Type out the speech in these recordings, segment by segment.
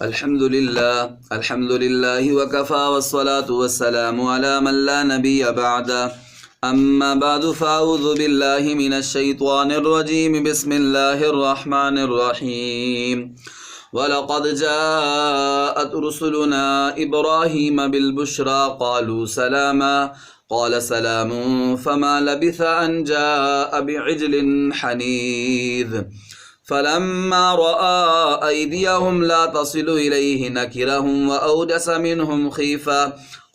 الحمد لله وكفى والصلاة والسلام على من لا نبي بعده أما بعد فأعوذ بالله من الشيطان الرجيم بسم الله الرحمن الرحيم وَلَقَدْ جَاءَتْ رُسُلُنَا إِبْرَاهِيمَ بِالْبُشْرَى قَالُوا سَلَامًا قَالَ سَلَامٌ فَمَا لَبِثَ أَنْ جَاءَ بِعِجْلٍ حَنِيذٍ فَلَمَّا رَأَى أَيْدِيَهُمْ لَا تَصِلُ إِلَيْهِ نَكِرَهُمْ وَأَوْجَسَ مِنْهُمْ خِيفَةً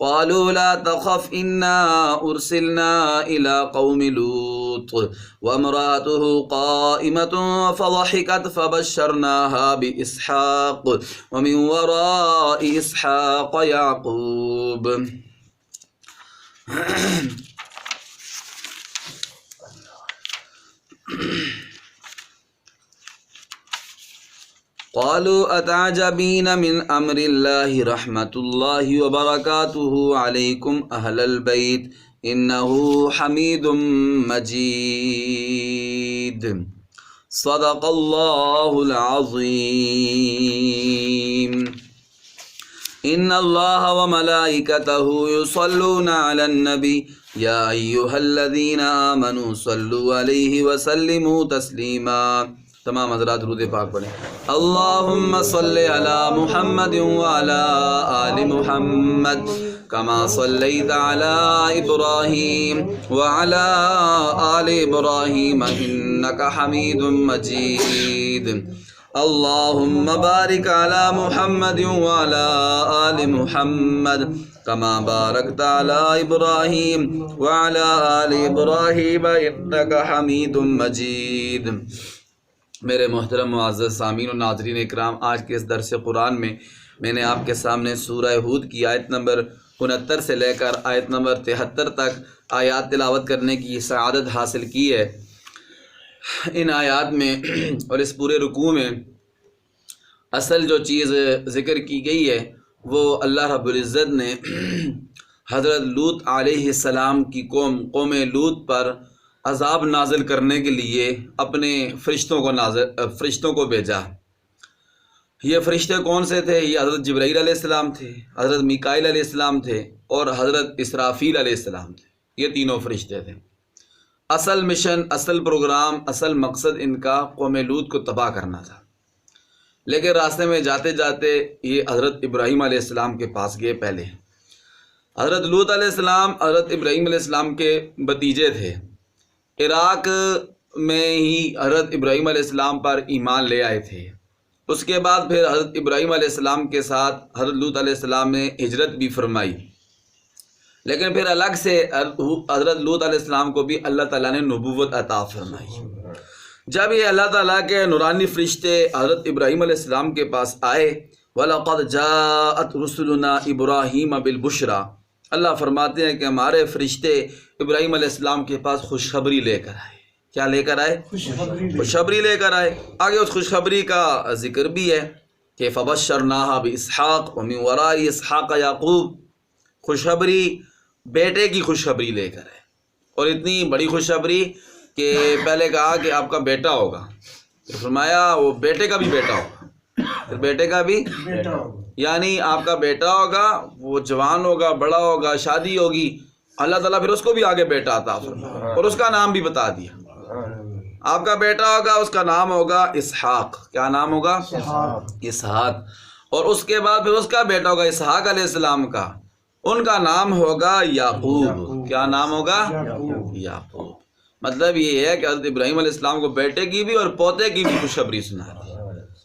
قالوا لا تخف إنا أرسلنا إلى قوم لوط وامرأته قائمة فضحكت فبشرناها بإسحاق ومن وراء إسحاق يعقوب. قالوا أتعجبين من أمر الله رحمة الله وبركاته عليكم أهل البيت إنه حميد مجيد. صدق الله العظيم. إن الله وملائكته يصلون على النبي يا أيها الذين آمنوا صلوا عليه وسلموا تسليما. تمام حضرات درود پاک پڑھیں. اللہم صلی علی محمد وعلی آل محمد کما صلیت علی ابراہیم وعلی آل ابراہیم انک حمید مجید. اللہم بارک علی محمد وعلی آل محمد کما بارکت علی ابراہیم وعلی آل ابراہیم انک حمید مجید. میرے محترم معزز سامعین و ناظرین اکرام، آج کے اس درس قرآن میں نے آپ کے سامنے سورہ ہود کی آیت نمبر 69 سے لے کر آیت نمبر 73 تک آیات تلاوت کرنے کی سعادت حاصل کی ہے. ان آیات میں اور اس پورے رکوع میں اصل جو چیز ذکر کی گئی ہے وہ اللہ رب العزت نے حضرت لوط علیہ السلام کی قوم لوط پر عذاب نازل کرنے کے لیے اپنے فرشتوں کو بھیجا. یہ فرشتے کون سے تھے؟ یہ حضرت جبرائیل علیہ السلام تھے، حضرت میکائیل علیہ السلام تھے اور حضرت اسرافیل علیہ السلام تھے. یہ تینوں فرشتے تھے. اصل مشن، اصل پروگرام، اصل مقصد ان کا قوم لوط کو تباہ کرنا تھا. لیکن راستے میں جاتے جاتے یہ حضرت ابراہیم علیہ السلام کے پاس گئے. پہلے حضرت لوط علیہ السلام حضرت ابراہیم علیہ السلام کے بھتیجے تھے. عراق میں ہی حضرت ابراہیم علیہ السلام پر ایمان لے آئے تھے. اس کے بعد پھر حضرت ابراہیم علیہ السلام کے ساتھ حضرت لوط علیہ السلام نے ہجرت بھی فرمائی. لیکن پھر الگ سے حضرت لوط علیہ السلام کو بھی اللہ تعالیٰ نے نبوت عطا فرمائی. جب یہ اللہ تعالیٰ کے نورانی فرشتے حضرت ابراہیم علیہ السلام کے پاس آئے، وَلَقَدْ جَاءَتْ رُسُلُنَا إِبْرَاهِيمَ بِالْبُشْرَى، اللہ فرماتے ہیں کہ ہمارے فرشتے ابراہیم علیہ السلام کے پاس خوشخبری لے کر آئے. کیا لے کر آئے؟ خوشخبری لے کر آئے. آگے اس خوشخبری کا ذکر بھی ہے کہ فَبَشَّرْنَاهَا بِإِسْحَاقَ وَمِن وَرَاءِ إِسْحَاقَ يَعْقُوبَ. خوشخبری بیٹے کی خوشخبری لے کر آئے. اور اتنی بڑی خوشخبری کہ پہلے کہا کہ آپ کا بیٹا ہوگا، پھر فرمایا وہ بیٹے کا بھی بیٹا ہوگا، پھر بیٹے کا بھی بیٹا ہوگا، یعنی آپ کا بیٹا ہوگا، وہ جوان ہوگا، بڑا ہوگا، شادی ہوگی. اللہ تعالیٰ پھر اس کو بھی آگے بیٹا عطا فرمایا اور اس کا نام بھی بتا دیا. آپ کا بیٹا ہوگا، اس کا نام ہوگا اسحاق. کیا نام ہوگا؟ اسحاق. اور اس کے بعد پھر اس کا بیٹا ہوگا اسحاق علیہ السلام کا، ان کا نام ہوگا یعقوب. کیا نام ہوگا؟ یعقوب. مطلب یہ ہے کہ حضرت ابراہیم علیہ السلام کو بیٹے کی بھی اور پوتے کی بھی خوشخبری سنا دی.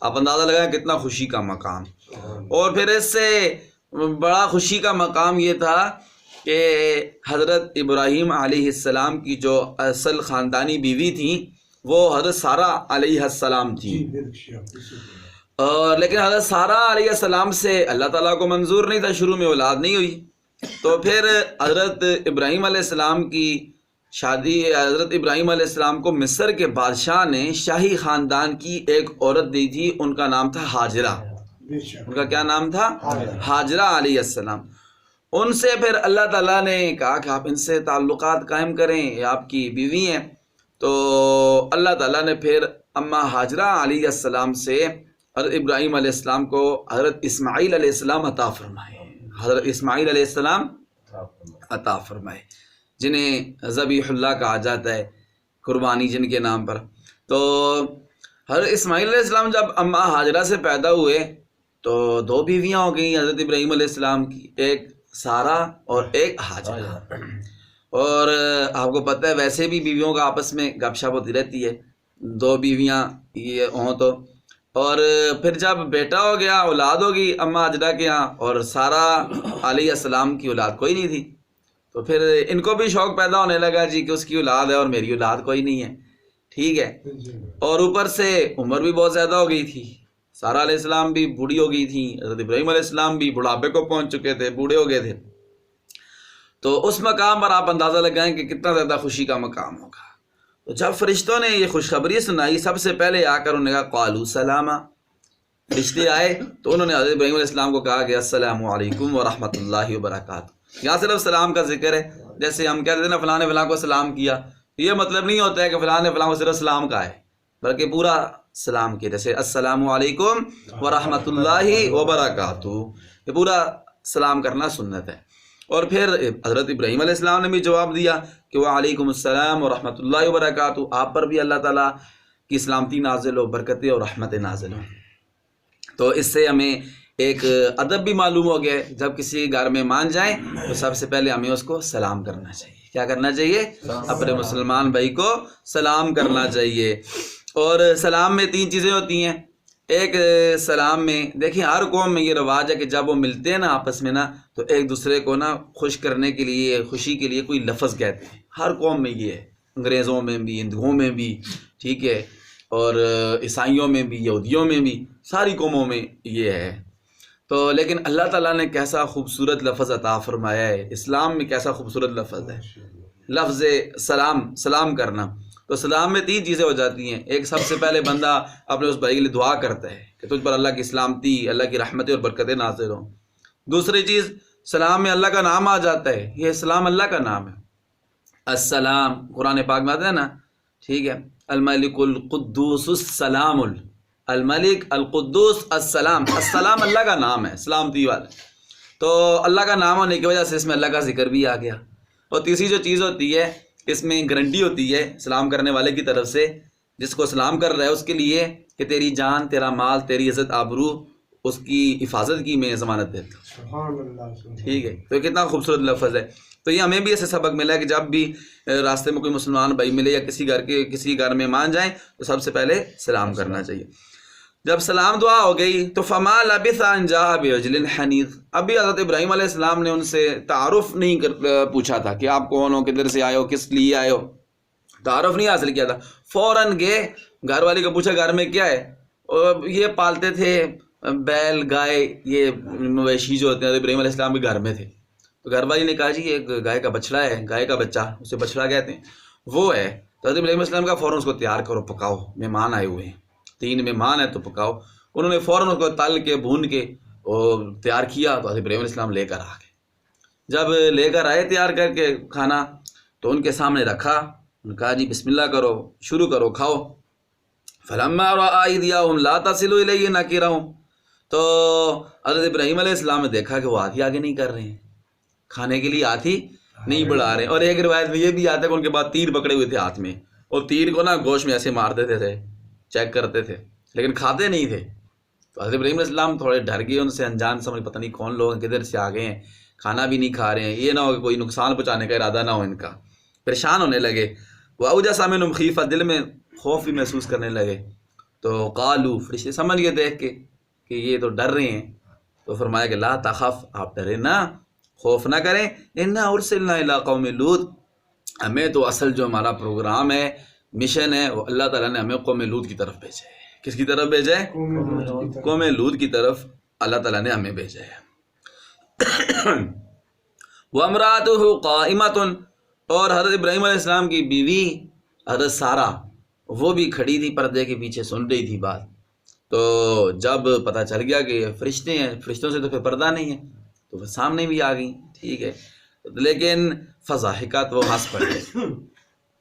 آپ اندازہ لگائیں کتنا خوشی کا مقام. اور پھر اس سے بڑا خوشی کا مقام یہ تھا کہ حضرت ابراہیم علیہ السلام کی جو اصل خاندانی بیوی تھی وہ حضرت سارہ علیہ السلام تھی. لیکن حضرت سارہ علیہ السلام سے اللہ تعالیٰ کو منظور نہیں تھا، شروع میں اولاد نہیں ہوئی. تو پھر حضرت ابراہیم علیہ السلام کی شادی، حضرت ابراہیم علیہ السلام کو مصر کے بادشاہ نے شاہی خاندان کی ایک عورت دی تھی، ان کا نام تھا ہاجرہ. ان کا کیا نام تھا؟ ہاجرہ علیہ السلام. ان سے پھر اللہ تعالیٰ نے کہا کہ آپ ان سے تعلقات قائم کریں، یہ آپ کی بیوی ہیں. تو اللہ تعالیٰ نے پھر اماں ہاجرہ علیہ السلام سے حضرت ابراہیم علیہ السلام کو حضرت اسماعیل علیہ السلام عطا فرمائے، حضرت اسماعیل علیہ السلام عطا فرمائے، جنہیں ذبیح اللہ کہا جاتا ہے، قربانی جن کے نام پر۔ تو حضرت اسماعیل علیہ السلام جب اماں ہاجرہ سے پیدا ہوئے تو 2 بیویاں ہو گئیں حضرت ابراہیم علیہ السلام کی، ایک سارہ اور ایک ہاجرہ۔ اور آپ کو پتہ ہے ویسے بھی بیویوں کا آپس میں گپ شپ ہوتی رہتی ہے، 2 بیویاں یہ ہوں تو۔ اور پھر جب بیٹا ہو گیا، اولاد ہوگی اماں ہاجرہ کے یہاں، اور سارہ علیہ السلام کی اولاد کوئی نہیں تھی، تو پھر ان کو بھی شوق پیدا ہونے لگا جی کہ اس کی اولاد ہے اور میری اولاد کوئی نہیں ہے، ٹھیک ہے۔ اور اوپر سے عمر بھی بہت زیادہ ہو گئی تھی، سارہ علیہ السلام بھی بوڑھی ہو گئی تھی، حضرت ابراہیم علیہ السلام بھی بڑھاپے کو پہنچ چکے تھے، بوڑھے ہو گئے تھے۔ تو اس مقام پر آپ اندازہ لگائیں کہ کتنا زیادہ خوشی کا مقام ہوگا۔ تو جب فرشتوں نے یہ خوشخبری سنائی، سب سے پہلے آ کر انہوں نے کہا قالوا سلاما، فرشتے آئے تو انہوں نے حضرت ابراہیم علیہ السلام کو کہا کہ السلام علیکم ورحمۃ اللہ وبرکاتہ۔ یہاں صرف سلام کا ذکر ہے، جیسے ہم کہتے ہیں نا فلاں نے فلاں کو سلام کیا، یہ مطلب نہیں ہوتا ہے کہ فلاں نے فلاں کو صرف سلام کہا ہے، بلکہ پورا سلام کیا، جیسے السلام علیکم ورحمۃ اللہ وبرکاتہ، یہ پورا سلام کرنا سنت ہے۔ اور پھر حضرت ابراہیم علیہ السلام نے بھی جواب دیا کہ وعلیکم السلام ورحمۃ اللہ وبرکاتہ، آپ پر بھی اللہ تعالیٰ کی سلامتی نازل ہو، برکتیں اور رحمتیں نازل ہوں۔ تو اس سے ہمیں ایک ادب بھی معلوم ہو گیا، جب کسی گھر میں مان جائیں تو سب سے پہلے ہمیں اس کو سلام کرنا چاہیے۔ کیا کرنا چاہیے؟ اپنے مسلمان بھائی کو سلام کرنا چاہیے۔ اور سلام میں 3 چیزیں ہوتی ہیں۔ ایک سلام میں دیکھیں ہر قوم میں یہ رواج ہے کہ جب وہ ملتے ہیں نا آپس میں نا، تو ایک دوسرے کو نا خوش کرنے کے لیے، خوشی کے لیے کوئی لفظ کہتے ہیں، ہر قوم میں یہ ہے، انگریزوں میں بھی، ہندوؤں میں بھی، ٹھیک ہے، اور عیسائیوں میں بھی، یہودیوں میں بھی، ساری قوموں میں یہ ہے۔ تو لیکن اللہ تعالیٰ نے کیسا خوبصورت لفظ عطا فرمایا ہے، اسلام میں کیسا خوبصورت لفظ ہے، لفظ سلام، سلام کرنا۔ تو سلام میں 3 چیزیں ہو جاتی ہیں۔ ایک، سب سے پہلے بندہ اپنے اس بھائی کے لیے دعا کرتا ہے کہ تجھ پر اللہ کی سلامتی، اللہ کی رحمتیں اور برکتیں نازل ہوں۔ دوسری چیز، سلام میں اللہ کا نام آ جاتا ہے، یہ سلام اللہ کا نام ہے۔ السلام قرآن پاک میں آتا ہے نا، ٹھیک ہے، الملک القدوس السلام، الملک القدوس السلام، السلام اللہ کا نام ہے، سلامتی والا۔ تو اللہ کا نام ہونے کی وجہ سے اس میں اللہ کا ذکر بھی آ گیا۔ اور تیسری جو چیز ہوتی ہے، اس میں گارنٹی ہوتی ہے سلام کرنے والے کی طرف سے، جس کو سلام کر رہا ہے اس کے لیے، کہ تیری جان، تیرا مال، تیری عزت آبرو، اس کی حفاظت کی میں ضمانت دیتا ہوں، ٹھیک ہے۔ تو کتنا خوبصورت لفظ ہے۔ تو یہ ہمیں بھی ایسے سبق ملا ہے کہ جب بھی راستے میں کوئی مسلمان بھائی ملے یا کسی گھر میں مان جائیں تو سب سے پہلے سلام کرنا چاہیے۔ جب سلام دعا ہو گئی تو فما لبث ان جاء بعجل حنیذ، ابھی حضرت ابراہیم علیہ السلام نے ان سے تعارف نہیں پوچھا تھا کہ آپ کون ہو، کدھر سے آئے ہو، کس لیے آئے ہو، تعارف نہیں حاصل کیا تھا، فوراً گئے، گھر والی کو پوچھا گھر میں کیا ہے، اور یہ پالتے تھے بیل، گائے، یہ مویشی جو ہوتے ہیں ابراہیم علیہ السلام کے گھر میں تھے۔ تو گھر والی نے کہا جی ایک گائے کا بچڑا ہے، گائے کا بچہ، اسے بچڑا کہتے ہیں، وہ ہے۔ تو حضرت ابراہیم علیہ السلام کا فوراً اس کو تیار کرو، پکاؤ، مہمان آئے ہوئے ہیں، 3 مہمان ہیں تو پکاؤ۔ انہوں نے فوراً اس کو تل کے بھون کے اور تیار کیا، تو حضرت ابراہیم علیہ السلام لے کر آ گئے۔ جب لے کر آئے تیار کر کے کھانا، تو ان کے سامنے رکھا، انہوں نے کہا جی بسم اللہ کرو، شروع کرو، کھاؤ۔ فلما رأى أيديهم لا تصل إليه نكرهم، تو حضرت ابراہیم علیہ السلام نے دیکھا کہ وہ ہاتھ ہی آگے نہیں کر رہے ہیں، کھانے کے لیے ہاتھ ہی نہیں بڑھا رہے ہیں۔ اور ایک روایت میں یہ بھی آتا ہے کہ ان کے بعد تیر پکڑے ہوئے تھے ہاتھ میں، اور تیر کو نا گوشت میں ایسے مار دیتے تھے، چیک کرتے تھے، لیکن کھاتے نہیں تھے۔ تو حضرت ابراہیم علیہ السلام تھوڑے ڈر گئے ان سے، انجان سمجھ، پتہ نہیں کون لوگ کدھر سے آ گئے ہیں، کھانا بھی نہیں کھا رہے ہیں، یہ نہ ہو کہ کوئی نقصان پہنچانے کا ارادہ نہ ہو ان کا، پریشان ہونے لگے۔ وَأَوْجَسَ مِنْهُمْ خِیفَةً، دل میں خوف بھی محسوس کرنے لگے۔ تو قالوا، فرشتے سمجھ گئے دیکھ کے کہ یہ تو ڈر رہے ہیں، تو فرمایا کہ لا تخف، آپ ڈرے نہ، خوف نہ کریں، اِنَّا أُرْسِلْنَا إِلَىٰ قَوْمِ لُوط، ہمیں تو اصل جو ہمارا پروگرام ہے، مشن ہے، وہ اللہ تعالیٰ نے ہمیں قوم لوط کی طرف بھیجا ہے۔ کس کی طرف بھیجا ہے؟ قوم لوط کی طرف اللہ تعالیٰ نے ہمیں بھیجا ہے۔ وَامْرَأَتُهُ قَائِمَةٌ، اور حضرت ابراہیم علیہ السلام کی بیوی حضرت سارہ، وہ بھی کھڑی تھی پردے کے پیچھے، سن رہی تھی بات۔ تو جب پتہ چل گیا کہ فرشتے ہیں، فرشتوں سے تو پھر پردہ نہیں ہے، تو وہ سامنے بھی آ گئی، ٹھیک ہے، لیکن فضاحکت، وہ ہنس پڑی۔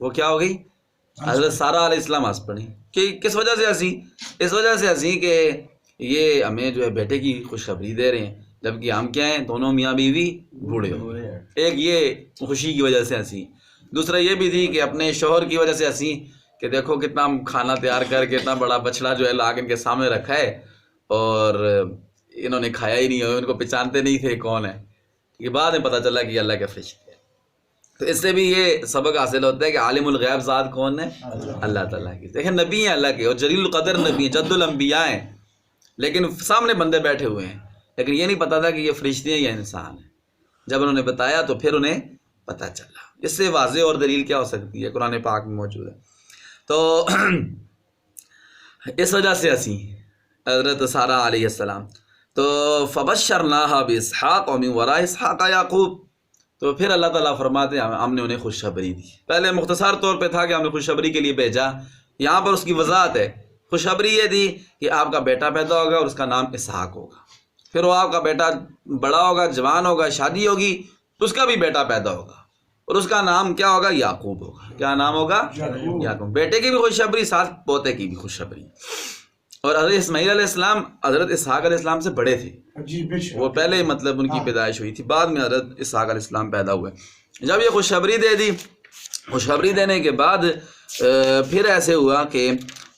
وہ کیا ہو گئی؟ حضرت سارہ علیہ السلام ہنس پڑی۔ کہ کس وجہ سے ہنسی؟ اس وجہ سے ہنسی کہ یہ ہمیں جو ہے بیٹے کی خوشخبری دے رہے ہیں، جبکہ ہم کیا ہیں، دونوں میاں بیوی بوڑھے ہو گئے۔ ایک یہ خوشی کی وجہ سے ہنسی، دوسرا یہ بھی تھی کہ اپنے شوہر کی وجہ سے ہنسی کہ دیکھو کتنا کھانا تیار کر کے اتنا بڑا بچڑا جو ہے لا کے ان کے سامنے رکھا ہے اور انہوں نے کھایا ہی نہیں ہے، ان کو پہچانتے نہیں تھے کون ہے، یہ بعد میں پتہ چلا کہ یہ اللہ کے فرشتے ہیں۔ تو اس سے بھی یہ سبق حاصل ہوتا ہے کہ عالم الغیب ذات کون ہے؟ اللہ تعالیٰ کی۔ دیکھیں نبی ہیں اللہ کے، اور جلیل القدر نبی ہیں، جد الانبیاء ہیں، لیکن سامنے بندے بیٹھے ہوئے ہیں، لیکن یہ نہیں پتا تھا کہ یہ فرشتے ہیں یا انسان ہیں۔ جب انہوں نے بتایا تو پھر انہیں پتہ چلا۔ اس سے واضح اور دلیل کیا ہو سکتی ہے؟ قرآن پاک میں موجود ہے۔ تو اس وجہ سے ہنسی حضرت سارہ علیہ السلام۔ تو فبشرناها باسحاق ومن وراء اسحاق یعقوب، تو پھر اللہ تعالیٰ فرماتے ہیں ہم نے انہیں خوشخبری دی۔ پہلے مختصر طور پہ تھا کہ ہم نے خوشخبری کے لیے بھیجا، یہاں پر اس کی وضاحت ہے۔ خوشخبری یہ دی کہ آپ کا بیٹا پیدا ہوگا اور اس کا نام اسحاق ہوگا، پھر وہ آپ کا بیٹا بڑا ہوگا، جوان ہوگا، شادی ہوگی تو اس کا بھی بیٹا پیدا ہوگا اور اس کا نام کیا ہوگا؟ یعقوب ہوگا۔ کیا نام ہوگا؟ یعقوب۔ بیٹے کی بھی خوشخبری، ساتھ پوتے کی بھی خوشخبری۔ اور حضرت اسماعیل علیہ السلام حضرت اسحاق علیہ السلام سے بڑے تھے، وہ پہلے مطلب ان کی پیدائش ہوئی تھی، بعد میں حضرت اسحاق علیہ السلام پیدا ہوئے۔ جب یہ خوشخبری دے دی، خوشخبری دینے کے بعد پھر ایسے ہوا کہ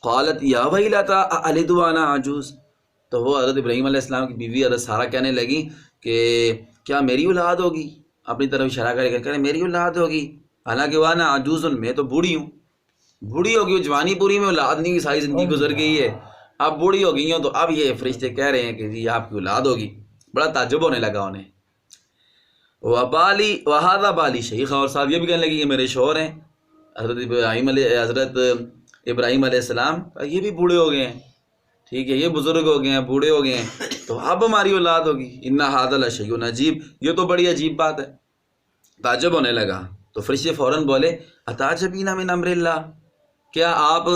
قالت یا ویلتا االد وانا عجوز، تو وہ حضرت ابراہیم علیہ السلام کی بیوی حضرت سارہ کہنے لگی کہ کیا میری اولاد ہوگی؟ اپنی طرف اشارہ کر کے کہہ رہے میری اولاد ہوگی، حالانکہ وانا عجوز، میں تو بوڑھی ہوں۔ بوڑھی ہوگی، جوانی پوری میں اولاد نہیں، ساری زندگی گزر گئی ہے، اب بوڑھی ہو گئی ہوں، تو اب یہ فرشتے کہہ رہے ہیں کہ جی آپ کی اولاد ہوگی۔ بڑا تعجب ہونے لگا انہیں۔ وہذا بالی شیخ، اور ساتھ یہ بھی کہنے لگی کہ میرے شوہر ہیں حضرت ابراہیم علیہ السلام، یہ بھی بوڑھے ہو گئے ہیں، ٹھیک ہے، یہ بزرگ ہو گئے ہیں، بوڑھے ہو گئے ہیں، تو اب ہماری اولاد ہوگی۔ ان ھذا لشیء عجیب، یہ تو بڑی عجیب بات ہے۔ تعجب ہونے لگا تو فرشتے فوراً بولے اتعجبین من امر اللہ، کیا آپ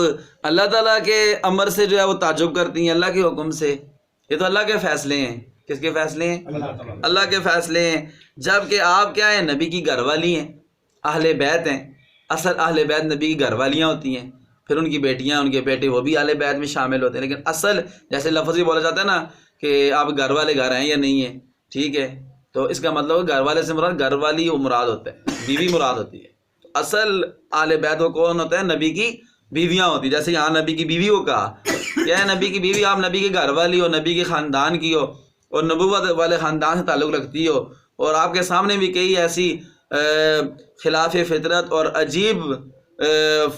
اللہ تعالیٰ کے امر سے جو ہے وہ تعجب کرتی ہیں، اللہ کے حکم سے؟ یہ تو اللہ کے فیصلے ہیں۔ کس کے فیصلے ہیں؟ اللہ کے فیصلے ہیں، جبکہ آپ کیا ہیں؟ نبی کی گھر والی ہیں، اہل بیت ہیں۔ اصل اہل بیت نبی کی گھر والیاں ہوتی ہیں، پھر ان کی بیٹیاں، ان کے بیٹے، وہ بھی اہل بیت میں شامل ہوتے ہیں، لیکن اصل جیسے لفظی بولا جاتا ہے نا کہ آپ گھر والے گھر ہیں یا نہیں ہیں، ٹھیک ہے، تو اس کا مطلب گھر والے سے مراد گھر والی مراد ہوتا ہے، بیوی مراد ہوتی ہے۔ اصل اہل بیت کو کون ہوتا ہے؟ نبی کی بیویاں ہوتی، جیسے یہاں نبی کی بیوی کو کہا، کیا ہے نبی کی بیوی؟ آپ نبی کے گھر والی ہو، نبی کے خاندان کی ہو اور نبوت والے خاندان سے تعلق رکھتی ہو، اور آپ کے سامنے بھی کئی ایسی خلاف فطرت اور عجیب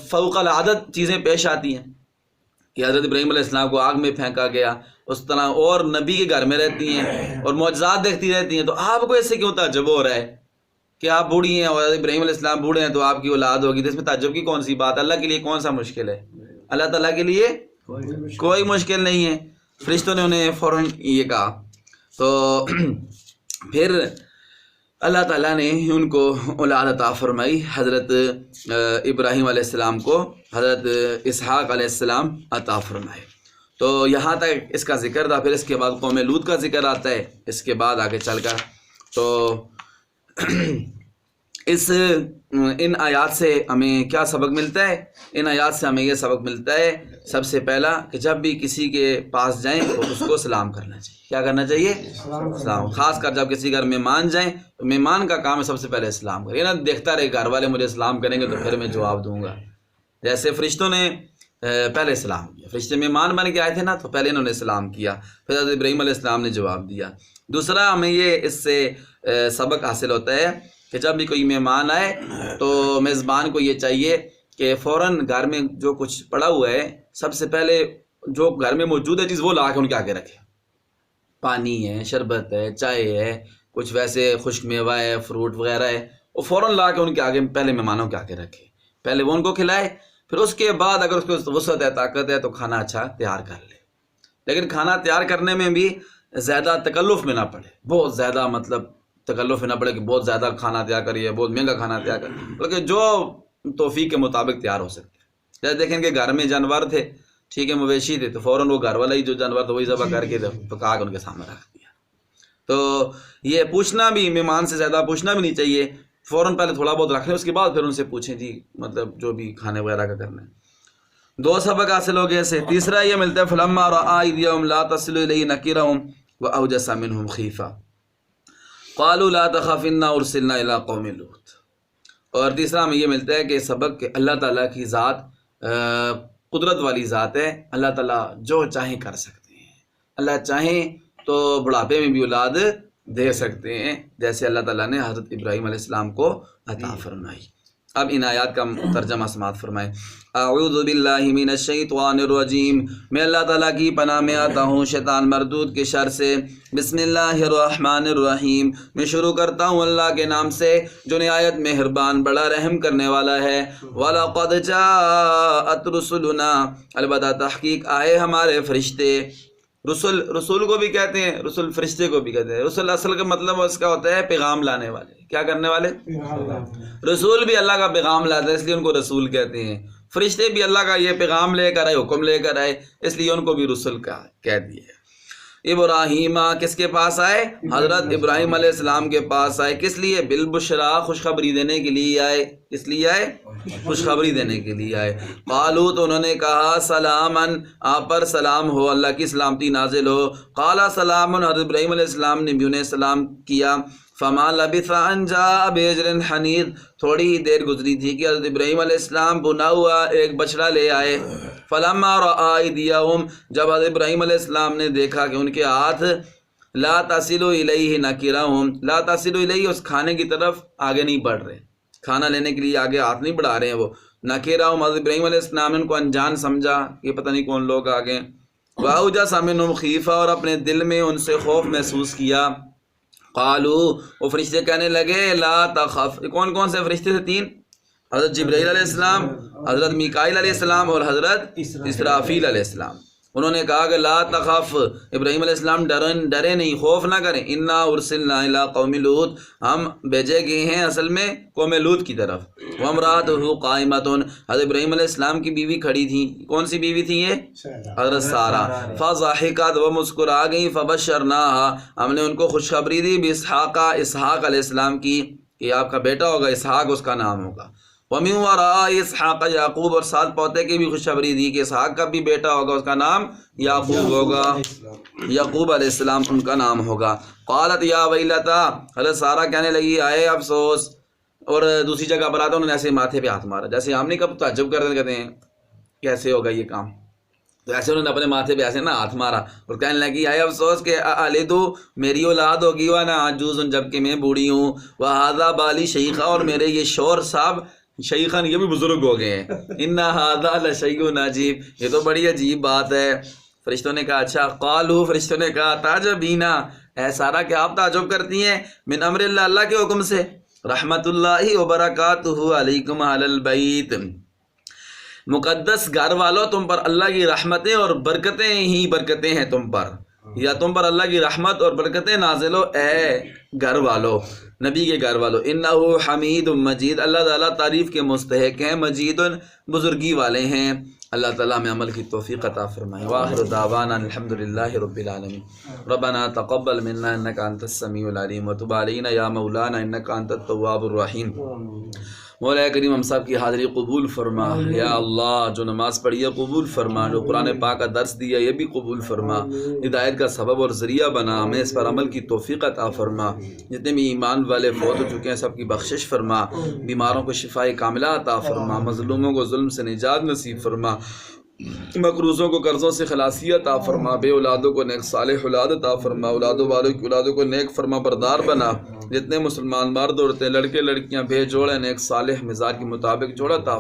فوق العادت چیزیں پیش آتی ہیں کہ حضرت ابراہیم علیہ السلام کو آگ میں پھینکا گیا، اس طرح اور نبی کے گھر میں رہتی ہیں اور معجزات دیکھتی رہتی ہیں، تو آپ کو اس سے کیوں تعجب ہو رہا ہے کہ آپ بوڑھی ہیں اور ابراہیم علیہ السلام بوڑھے ہیں تو آپ کی اولاد ہوگی؟ تو اس میں تعجب کی کون سی بات؟ اللہ کے لیے کون سا مشکل ہے؟ اللہ تعالیٰ کے لیے کوئی مشکل نہیں ہے۔ فرشتوں نے انہیں فوراً یہ کہا، تو پھر اللہ تعالیٰ نے ان کو اولاد عطا فرمائی، حضرت ابراہیم علیہ السلام کو حضرت اسحاق علیہ السلام عطا فرمائے۔ تو یہاں تک اس کا ذکر تھا، پھر اس کے بعد قوم لوط کا ذکر آتا ہے اس کے بعد آگے چل کر۔ تو ان آیات سے ہمیں کیا سبق ملتا ہے؟ ان آیات سے ہمیں یہ سبق ملتا ہے، سب سے پہلا کہ جب بھی کسی کے پاس جائیں تو اس کو سلام کرنا چاہیے۔ کیا کرنا چاہیے؟ سلام۔ خاص کر جب کسی گھر مہمان جائیں تو مہمان کا کام ہے سب سے پہلے سلام کریں، نا دیکھتا رہے گھر والے مجھے سلام کریں گے تو پھر میں جواب دوں گا۔ جیسے فرشتوں نے پہلے سلام کیا، فرشتے مہمان بن کے آئے تھے نا، تو پہلے انہوں نے سلام کیا، پھر حضرت ابراہیم علیہ السلام نے جواب دیا۔ دوسرا ہمیں یہ اس سے سبق حاصل ہوتا ہے کہ جب بھی کوئی مہمان آئے تو میزبان کو یہ چاہیے کہ فوراً گھر میں جو کچھ پڑا ہوا ہے سب سے پہلے جو گھر میں موجود ہے چیز وہ لا کے ان کے آگے رکھے، پانی ہے، شربت ہے، چائے ہے، کچھ ویسے خشک میوہ ہے، فروٹ وغیرہ ہے، وہ فوراً لا کے ان کے آگے پہلے مہمانوں کے آگے رکھے، پہلے وہ ان کو کھلائے، پھر اس کے بعد اگر اس کو وسعت ہے، طاقت ہے تو کھانا اچھا تیار کر لے۔ لیکن کھانا تیار کرنے میں بھی زیادہ تکلف میں نہ پڑے، بہت زیادہ مطلب تکلف میں نہ پڑے کہ بہت زیادہ کھانا تیار کریے، بہت مہنگا کھانا تیار کریے، بلکہ جو توفیق کے مطابق تیار ہو سکتے ہیں۔ جیسے دیکھیں کہ گھر میں جانور تھے، ٹھیک ہے، مویشی تھے، تو فوراً وہ گھر والا ہی جو جانور تھا وہی ذبح کر کے پکا کے ان کے سامنے رکھ دیا۔ تو یہ پوچھنا بھی، مہمان سے زیادہ پوچھنا بھی نہیں چاہیے، فوراً پہلے تھوڑا بہت رکھ لیں، اس کے بعد پھر ان سے پوچھیں جی مطلب جو بھی کھانے وغیرہ کا کرنا ہے۔ دو سبق حاصل ہو گئے سے. تیسرا یہ ملتا ہے فلما رأى أيديهم لا تصل إليه نكرهم وأوجس منهم خيفة قالوا لا تخف إنا أرسلنا إلى قوم لوط. اور تیسرا ہمیں یہ ملتا ہے کہ سبق کہ اللہ تعالیٰ کی ذات قدرت والی ذات ہے. اللہ تعالیٰ جو چاہیں کر سکتے ہیں. اللہ چاہیں تو بڑھاپے میں بھی اولاد دے سکتے ہیں جیسے اللہ تعالیٰ نے حضرت ابراہیم علیہ السلام کو عطا فرمائی. اب ان آیات کا ترجمہ سماعت فرمائیں. اعوذ باللہ من الشیطان الرجیم. میں اللہ تعالیٰ کی پناہ میں آتا ہوں شیطان مردود کے شر سے. بسم اللہ الرحمن الرحیم. میں شروع کرتا ہوں اللہ کے نام سے جو نہایت مہربان بڑا رحم کرنے والا ہے. وَلَقَدْ جَاءَتْ رُسُلُنَا. البتہ تحقیق آئے ہمارے فرشتے. رسول کو بھی کہتے ہیں, رسول فرشتے کو بھی کہتے ہیں. رسول اصل کا مطلب اس کا ہوتا ہے پیغام لانے والے. کیا کرنے والے؟ رسول بھی اللہ کا پیغام لاتے ہیں اس لیے ان کو رسول کہتے ہیں. فرشتے بھی اللہ کا یہ پیغام لے کر آئے, حکم لے کر آئے, اس لیے ان کو بھی رسول کا کہہ دیا. ابراہیم کس کے پاس آئے؟ حضرت ابراہیم علیہ السلام کے پاس آئے. کس لیے؟ بالبشرا خوشخبری دینے کے لیے آئے. کس لیے آئے؟ خوشخبری دینے کے لیے آئے. قالو تو انہوں نے کہا سلامن آپ پر سلام ہو, اللہ کی سلامتی نازل ہو. قالا سلامن حضرت ابراہیم علیہ السلام نے بھی انہیں سلام کیا. فما لبث ان جاء بعجل حنیذ. تھوڑی ہی دیر گزری تھی کہ حضرت ابراہیم علیہ السلام بنا ہوا ایک بچڑا لے آئے. فلما رأى أيديهم. جب حضرت ابراہیم علیہ السلام نے دیکھا کہ ان کے ہاتھ لا تصل الیہ نکرہم. لا تصل الیہ اس کھانے کی طرف آگے نہیں بڑھ رہے, کھانا لینے کے لیے آگے ہاتھ نہیں بڑھا رہے ہیں وہ. نکرہم حضرت ابراہیم علیہ السلام نے ان کو انجان سمجھا کہ پتہ نہیں کون لوگ آگے. وأوجس منهم خیفہ اور اپنے دل میں ان سے خوف محسوس کیا. قالو وہ فرشتے کہنے لگے لا تخف. کون کون سے فرشتے تھے؟ تین. حضرت جبرائیل علیہ السلام, حضرت میکائیل علیہ السلام اور حضرت اسرافیل علیہ السلام. انہوں نے کہا کہ لا تخف ابراہیم علیہ السلام ڈرے نہیں, خوف نہ کریں. انا ارسلنا الی قوم لوط ہم بھیجے گئے ہیں اصل میں قوم لوط کی طرف. وامرأتہ قائمۃ حضرت ابراہیم علیہ السلام کی بیوی کھڑی تھی. کون سی بیوی تھی یہ؟ حضرت سارہ. فضحکت وہ مسکرا گئی. فبشرناها ہم نے ان کو خوشخبری دی باسحاق اسحاق علیہ السلام کی کہ آپ کا بیٹا ہوگا اسحاق اس کا نام ہوگا. وَمِن وَرَاءِ اسحاق یعقوب اور ساتھ پوتے کی بھی خوشخبری دی کہ اسحاق کا بھی بیٹا ہوگا اس کا نام یعقوب ہوگا. یعقوب علیہ السلام ان کا نام ہوگا. قالت یا ویلتا حضرت سارہ کہنے لگی آئے افسوس. اور دوسری جگہ پر آتا انہوں نے ایسے ماتھے پہ ہاتھ مارا جیسے ہم نہیں کب تعجب کرتے کہتے ہیں کیسے ہوگا یہ کام, تو ایسے انہوں نے اپنے ماتھے پہ ایسے نا ہاتھ مارا اور کہنے لگی آئے افسوس کہ الیدو میری اولاد ہوگی وانا عجوز جبکہ میں بوڑھی ہوں. وہذا بالی شیخہ اور میرے یہ شور صاحب شیخان یہ بھی بزرگ ہو گئے ہیں. انا ھذا لشیء عجیب یہ تو بڑی عجیب بات ہے. فرشتوں نے کہا اچھا. قالو فرشتوں نے کہا تعجبینا اے سارہ کہ آپ تعجب کرتی ہیں من امر اللہ اللہ کے حکم سے. رحمت اللہ وبرکاتہ علیکم اہل البیت مقدس گھر والو تم پر اللہ کی رحمتیں اور برکتیں ہی برکتیں ہیں تم پر, یا تم پر اللہ کی رحمت اور برکتیں نازل ہو اے گھر والو نبی کے گھر والو. انہ حمید مجید اللہ تعالیٰ تعریف کے مستحق ہیں, مجید بزرگی والے ہیں. اللہ تعالیٰ ہمیں عمل کی توفیق عطا فرمائے. وآخر دعوانا الحمدللہ رب العالمین. ربنا تقبل منا انک انت السمیع العلیم وتب علینا یا مولانا انک انت التواب الرحیم. مولا کریم ہم سب کی حاضری قبول فرما. یا اللہ جو نماز پڑھی ہے قبول فرما, جو قرآن پاک کا درس دیا یہ بھی قبول فرما, ہدایت کا سبب اور ذریعہ بنا, ہمیں اس پر عمل کی توفیق عطا فرما. جتنے بھی ایمان والے فوت ہو چکے ہیں سب کی بخشش فرما, بیماروں کو شفاء کاملہ عطا فرما, مظلوموں کو ظلم سے نجات نصیب فرما, مقروضوں کو قرضوں سے خلاصی عطا فرما, بے اولادوں کو نیک صالح اولاد عطا فرما, اولادوں والوں کی اولادوں کو نیک فرما بردار بنا. جتنے مسلمان مرد عورتیں لڑکے لڑکیاں بے جوڑے نیک صالح مزاج کے مطابق جوڑا عطا